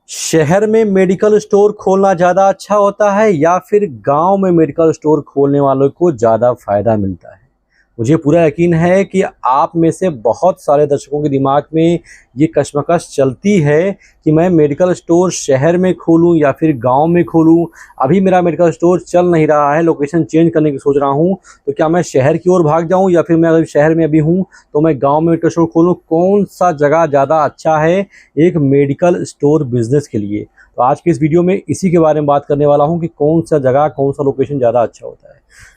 शहर में medical store खोलना ज़्यादा अच्छा होता है या फिर गांव में मेडिकल स्टोर खोलने वालों को ज़्यादा फ़ायदा मिलता है। मुझे पूरा यकीन है कि आप में से बहुत सारे दर्शकों के दिमाग में ये कश्मकश चलती है कि मैं मेडिकल स्टोर शहर में खोलूं या फिर गांव में खोलूं। अभी मेरा मेडिकल स्टोर चल नहीं रहा है, लोकेशन चेंज करने की सोच रहा हूं, तो क्या मैं शहर की ओर भाग जाऊं या फिर मैं अगर शहर में अभी हूं तो मैं गांव में मेडिकल स्टोर खोलूं। कौन सा जगह ज़्यादा अच्छा है एक मेडिकल स्टोर बिजनेस के लिए? तो आज के इस वीडियो में इसी के बारे में बात करने वाला हूं कि कौन सा जगह, कौन सा लोकेशन ज़्यादा अच्छा होता है।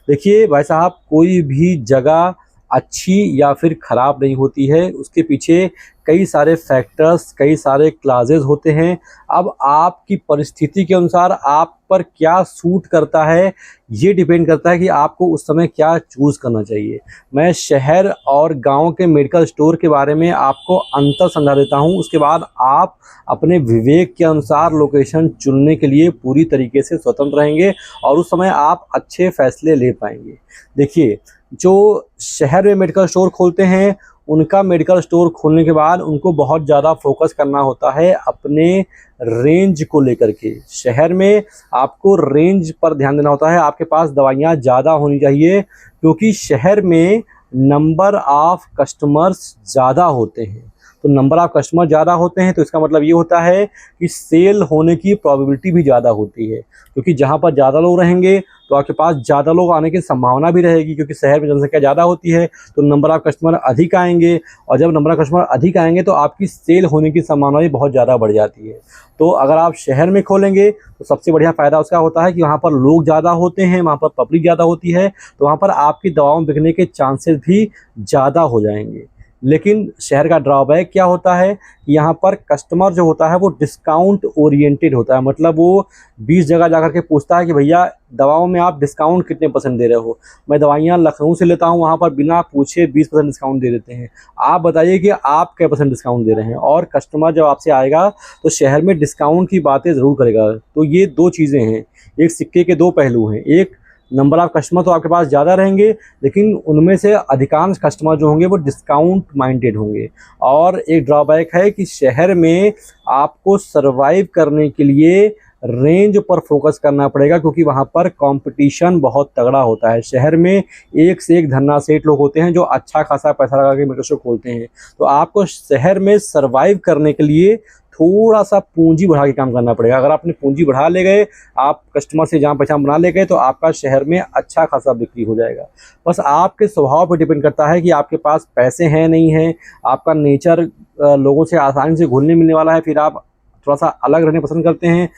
देखिए भाई साहब, कोई भी जगह अच्छी या फिर ख़राब नहीं होती है, उसके पीछे कई सारे फैक्टर्स, कई सारे क्लाजेज होते हैं। अब आपकी परिस्थिति के अनुसार आप पर क्या सूट करता है, ये डिपेंड करता है कि आपको उस समय क्या चूज़ करना चाहिए। मैं शहर और गांव के मेडिकल स्टोर के बारे में आपको अंतर समझा देता हूं, उसके बाद आप अपने विवेक के अनुसार लोकेशन चुनने के लिए पूरी तरीके से स्वतंत्र रहेंगे और उस समय आप अच्छे फैसले ले पाएंगे। देखिए, जो शहर में मेडिकल स्टोर खोलते हैं उनका मेडिकल स्टोर खोलने के बाद उनको बहुत ज़्यादा फोकस करना होता है अपने रेंज को लेकर के। शहर में आपको रेंज पर ध्यान देना होता है, आपके पास दवाइयाँ ज़्यादा होनी चाहिए क्योंकि शहर में नंबर ऑफ कस्टमर्स ज़्यादा होते हैं। तो नंबर ऑफ कस्टमर ज़्यादा होते हैं तो इसका मतलब ये होता है कि सेल होने की प्रोबेबिलिटी भी ज़्यादा होती है, क्योंकि जहाँ पर ज़्यादा लोग रहेंगे तो आपके पास ज़्यादा लोग आने की संभावना भी रहेगी, क्योंकि शहर में जनसंख्या ज़्यादा होती है तो नंबर ऑफ कस्टमर अधिक आएंगे, और जब नंबर ऑफ कस्टमर अधिक आएंगे तो आपकी सेल होने की संभावना भी बहुत ज़्यादा बढ़ जाती है। तो अगर आप शहर में खोलेंगे तो सबसे बढ़िया फ़ायदा उसका होता है कि वहाँ पर लोग ज़्यादा होते हैं, वहाँ पर पब्लिक ज़्यादा होती है, तो वहाँ पर आपकी दवाओं बिकने के चांसेस भी ज़्यादा हो जाएंगे। लेकिन शहर का ड्रॉबैक क्या होता है कि यहाँ पर कस्टमर जो होता है वो डिस्काउंट ओरिएंटेड होता है। मतलब वो 20 जगह जाकर के पूछता है कि भैया दवाओं में आप डिस्काउंट कितने % दे रहे हो। मैं दवाइयाँ लखनऊ से लेता हूँ, वहाँ पर बिना पूछे 20% डिस्काउंट दे देते हैं। आप बताइए कि आप क्या % डिस्काउंट दे रहे हैं। और कस्टमर जब आपसे आएगा तो शहर में डिस्काउंट की बातें ज़रूर करेगा। तो ये दो चीज़ें हैं, एक सिक्के के दो पहलू हैं। एक, नंबर ऑफ कस्टमर तो आपके पास ज़्यादा रहेंगे लेकिन उनमें से अधिकांश कस्टमर जो होंगे वो डिस्काउंट माइंडेड होंगे। और एक ड्रॉबैक है कि शहर में आपको सरवाइव करने के लिए रेंज पर फोकस करना पड़ेगा, क्योंकि वहाँ पर कंपटीशन बहुत तगड़ा होता है। शहर में एक से एक धन्ना सेठ लोग होते हैं जो अच्छा खासा पैसा लगा के मेडिकल स्टोर खोलते हैं। तो आपको शहर में सरवाइव करने के लिए थोड़ा सा पूंजी बढ़ा के काम करना पड़ेगा। अगर आपने पूंजी बढ़ा ले गए, आप कस्टमर से जान पहचान बना ले गए, तो आपका शहर में अच्छा खासा बिक्री हो जाएगा। बस आपके स्वभाव पर डिपेंड करता है कि आपके पास पैसे हैं नहीं हैं, आपका नेचर लोगों से आसानी से घुलने मिलने वाला है, फिर आप थोड़ा सा अलग रहने पसंद करते हैं।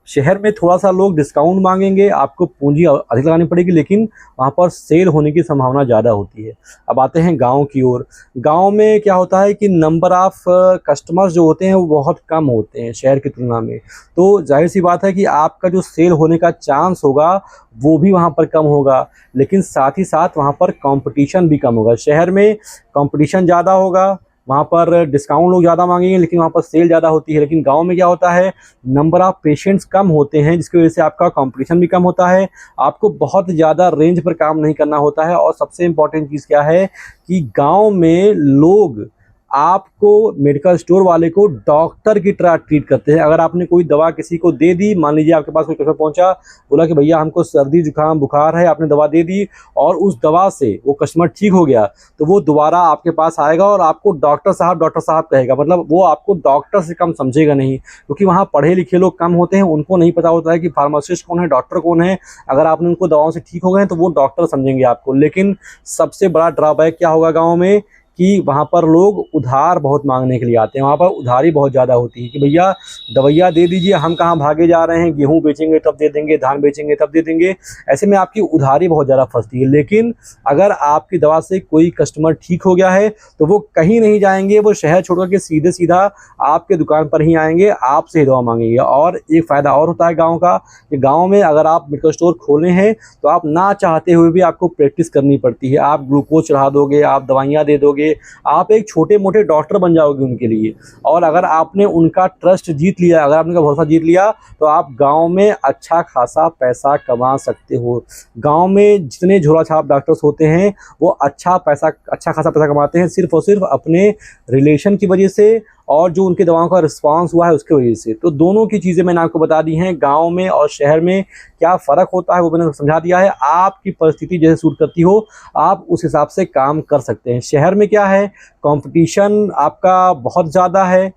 शहर में थोड़ा सा लोग डिस्काउंट मांगेंगे, आपको पूंजी अधिक लगानी पड़ेगी, लेकिन वहाँ पर सेल होने की संभावना ज़्यादा होती है। अब आते हैं गांव की ओर। गांव में क्या होता है कि नंबर ऑफ कस्टमर्स जो होते हैं वो बहुत कम होते हैं शहर की तुलना में। तो जाहिर सी बात है कि आपका जो सेल होने का चांस होगा वो भी वहाँ पर कम होगा, लेकिन साथ ही साथ वहाँ पर कंपटीशन भी कम होगा। शहर में कंपटीशन ज़्यादा होगा, वहाँ पर डिस्काउंट लोग ज़्यादा मांगेंगे, लेकिन वहाँ पर सेल ज़्यादा होती है। लेकिन गांव में क्या होता है, नंबर ऑफ़ पेशेंट्स कम होते हैं, जिसकी वजह से आपका कंपटीशन भी कम होता है। आपको बहुत ज़्यादा रेंज पर काम नहीं करना होता है। और सबसे इम्पॉर्टेंट चीज़ क्या है कि गांव में लोग आपको, मेडिकल स्टोर वाले को डॉक्टर की तरह ट्रीट करते हैं। अगर आपने कोई दवा किसी को दे दी, मान लीजिए आपके पास कोई कस्टमर पहुंचा, बोला कि भैया हमको सर्दी जुकाम बुखार है, आपने दवा दे दी और उस दवा से वो कस्टमर ठीक हो गया, तो वो दोबारा आपके पास आएगा और आपको डॉक्टर साहब कहेगा। मतलब वो आपको डॉक्टर से कम समझेगा नहीं, क्योंकि वहाँ पढ़े लिखे लोग कम होते हैं, उनको नहीं पता होता है कि फार्मासिस्ट कौन है, डॉक्टर कौन है। अगर आपने उनको दवाओं से ठीक हो गए तो वो डॉक्टर समझेंगे आपको। लेकिन सबसे बड़ा ड्रॉबैक क्या होगा गाँव में कि वहाँ पर लोग उधार बहुत मांगने के लिए आते हैं। वहाँ पर उधारी बहुत ज़्यादा होती है कि भैया दवाइयाँ दे दीजिए, हम कहाँ भागे जा रहे हैं, गेहूँ बेचेंगे तब दे देंगे, धान बेचेंगे तब दे देंगे। ऐसे में आपकी उधारी बहुत ज़्यादा फंसती है। लेकिन अगर आपकी दवा से कोई कस्टमर ठीक हो गया है तो वो कहीं नहीं जाएंगे, वो शहर छोड़ के सीधे सीधा आपके दुकान पर ही आएंगे, आपसे ही दवा मांगेंगे। और एक फ़ायदा और होता है गाँव का, कि गाँव में अगर आप मेडिकल स्टोर खोले हैं तो आप ना चाहते हुए भी आपको प्रैक्टिस करनी पड़ती है। आप ग्लूकोज चढ़ा दोगे, आप दवाइयाँ दे दोगे, आप एक छोटे मोटे डॉक्टर बन जाओगे उनके लिए। और अगर आपने उनका ट्रस्ट जीत लिया, अगर आपने उनका भरोसा जीत लिया, तो आप गांव में अच्छा खासा पैसा कमा सकते हो। गांव में जितने झोला छाप डॉक्टर्स होते हैं वो अच्छा खासा पैसा कमाते हैं, सिर्फ और सिर्फ अपने रिलेशन की वजह से और जो उनकी दवाओं का रिस्पांस हुआ है उसकी वजह से। तो दोनों की चीज़ें मैंने आपको बता दी हैं, गाँव में और शहर में क्या फ़र्क होता है वो मैंने समझा दिया है। आपकी परिस्थिति जैसे सूट करती हो आप उस हिसाब से काम कर सकते हैं। शहर में क्या है, कंपटीशन आपका बहुत ज़्यादा है,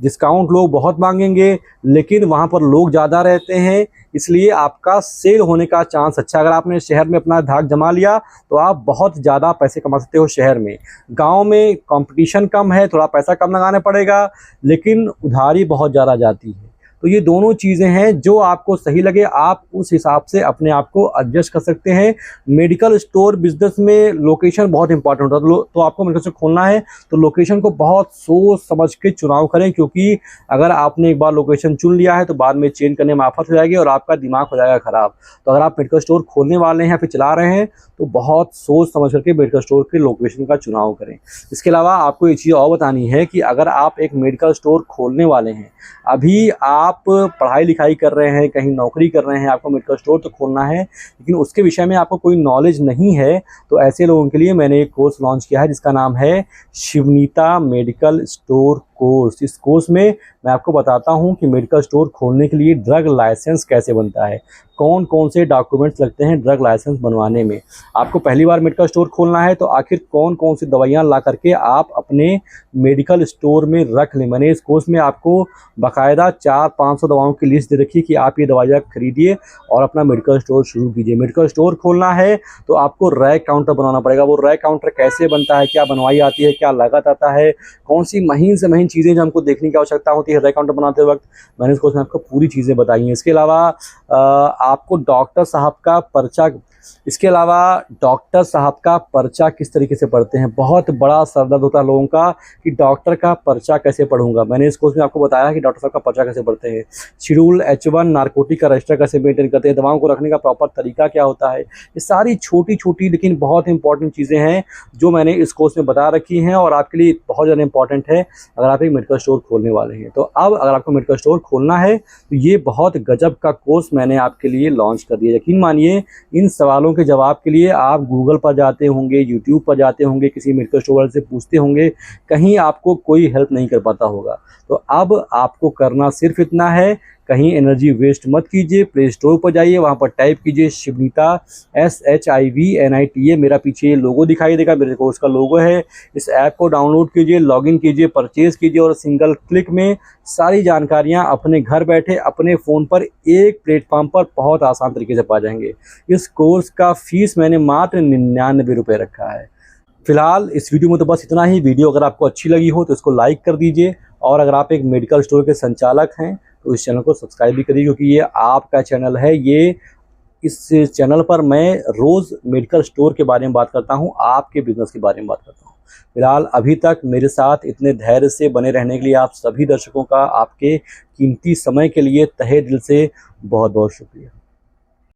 डिस्काउंट लोग बहुत मांगेंगे, लेकिन वहाँ पर लोग ज़्यादा रहते हैं, इसलिए आपका सेल होने का चांस अच्छा। अगर आपने शहर में अपना धाक जमा लिया तो आप बहुत ज़्यादा पैसे कमा सकते हो शहर में। गांव में कंपटीशन कम है, थोड़ा पैसा कम लगाना पड़ेगा, लेकिन उधारी बहुत ज़्यादा जाती है। तो ये दोनों चीज़ें हैं, जो आपको सही लगे आप उस हिसाब से अपने आप को एडजस्ट कर सकते हैं। मेडिकल स्टोर बिजनेस में लोकेशन बहुत इंपॉर्टेंट होता है। तो आपको मेडिकल स्टोर खोलना है तो लोकेशन को बहुत सोच समझ के चुनाव करें, क्योंकि अगर आपने एक बार लोकेशन चुन लिया है तो बाद में चेंज करने में आफत हो जाएगी और आपका दिमाग हो जाएगा ख़राब। तो अगर आप मेडिकल स्टोर खोलने वाले हैं या फिर चला रहे हैं तो बहुत सोच समझ करके मेडिकल स्टोर के लोकेशन का चुनाव करें। इसके अलावा आपको ये चीज़ और बतानी है कि अगर आप एक मेडिकल स्टोर खोलने वाले हैं, अभी आप पढ़ाई लिखाई कर रहे हैं, कहीं नौकरी कर रहे हैं, आपको मेडिकल स्टोर तो खोलना है, लेकिन उसके विषय में आपको कोई नॉलेज नहीं है, तो ऐसे लोगों के लिए मैंने एक कोर्स लॉन्च किया है जिसका नाम है शिवनीता मेडिकल स्टोर कोर्स। इस कोर्स में मैं आपको बताता हूं कि मेडिकल स्टोर खोलने के लिए ड्रग लाइसेंस कैसे बनता है, कौन कौन से डॉक्यूमेंट्स लगते हैं ड्रग लाइसेंस बनवाने में। आपको पहली बार मेडिकल स्टोर खोलना है तो आखिर कौन कौन सी दवाइयाँ ला करके आप अपने मेडिकल स्टोर में रख लें। मैंने इस कोर्स में आपको बाकायदा 400-500 दवाओं की लिस्ट दे रखी कि आप ये दवाइयाँ खरीदिए और अपना मेडिकल स्टोर शुरू कीजिए। मेडिकल स्टोर खोलना है तो आपको रैक काउंटर बनाना पड़ेगा। वो रैक काउंटर कैसे बनता है, क्या बनवाई आती है, क्या लागत आता है, कौन सी महीन से महीन चीज़ें जो हमको देखने की आवश्यकता होती है रैक काउंटर बनाते वक्त, मैंने इस कोर्स में आपको पूरी चीज़ें बताई हैं। इसके अलावा आपको डॉक्टर साहब का पर्चा किस तरीके से पढ़ते हैं। बहुत बड़ा सरदर्द होता है लोगों का कि डॉक्टर का पर्चा कैसे पढ़ूंगा। मैंने इस कोर्स में आपको बताया कि डॉक्टर साहब का पर्चा कैसे पढ़ते हैं, शेड्यूल H1 नारकोटिक का रजिस्टर कैसे मेंटेन करते हैं, दवाओं को रखने का प्रॉपर तरीका क्या होता है। ये सारी छोटी छोटी लेकिन बहुत इंपॉर्टेंट चीज़ें हैं जो मैंने इस कोर्स में बता रखी हैं और आपके लिए बहुत ज़्यादा इंपॉर्टेंट है अगर आप एक मेडिकल स्टोर खोलने वाले हैं। तो अब अगर आपको मेडिकल स्टोर खोलना है तो ये बहुत गजब का कोर्स मैंने आपके लिए लॉन्च कर दिया। यकीन मानिए इन सवालों के जवाब के लिए आप गूगल पर जाते होंगे, यूट्यूब पर जाते होंगे, किसी मेडिकल स्टोर वाले से पूछते होंगे, कहीं आपको कोई हेल्प नहीं कर पाता होगा। तो अब आपको करना सिर्फ इतना है, कहीं एनर्जी वेस्ट मत कीजिए, प्ले स्टोर पर जाइए, वहाँ पर टाइप कीजिए शिवनीता SHIVNITA। मेरा पीछे ये लोगो दिखाई देगा, मेरे कोर्स का लोगो है। इस ऐप को डाउनलोड कीजिए, लॉगिन कीजिए, परचेज कीजिए और सिंगल क्लिक में सारी जानकारियाँ अपने घर बैठे अपने फ़ोन पर एक प्लेटफॉर्म पर बहुत आसान तरीके से पा जाएंगे। इस कोर्स का फीस मैंने मात्र 99 रुपये रखा है। फिलहाल इस वीडियो में तो बस इतना ही। वीडियो अगर आपको अच्छी लगी हो तो इसको लाइक कर दीजिए और अगर आप एक मेडिकल स्टोर के संचालक हैं तो इस चैनल को सब्सक्राइब भी करिए, क्योंकि ये आपका चैनल है। इस चैनल पर मैं रोज़ मेडिकल स्टोर के बारे में बात करता हूँ, आपके बिजनेस के बारे में बात करता हूँ। फिलहाल अभी तक मेरे साथ इतने धैर्य से बने रहने के लिए आप सभी दर्शकों का, आपके कीमती समय के लिए तहे दिल से बहुत बहुत शुक्रिया।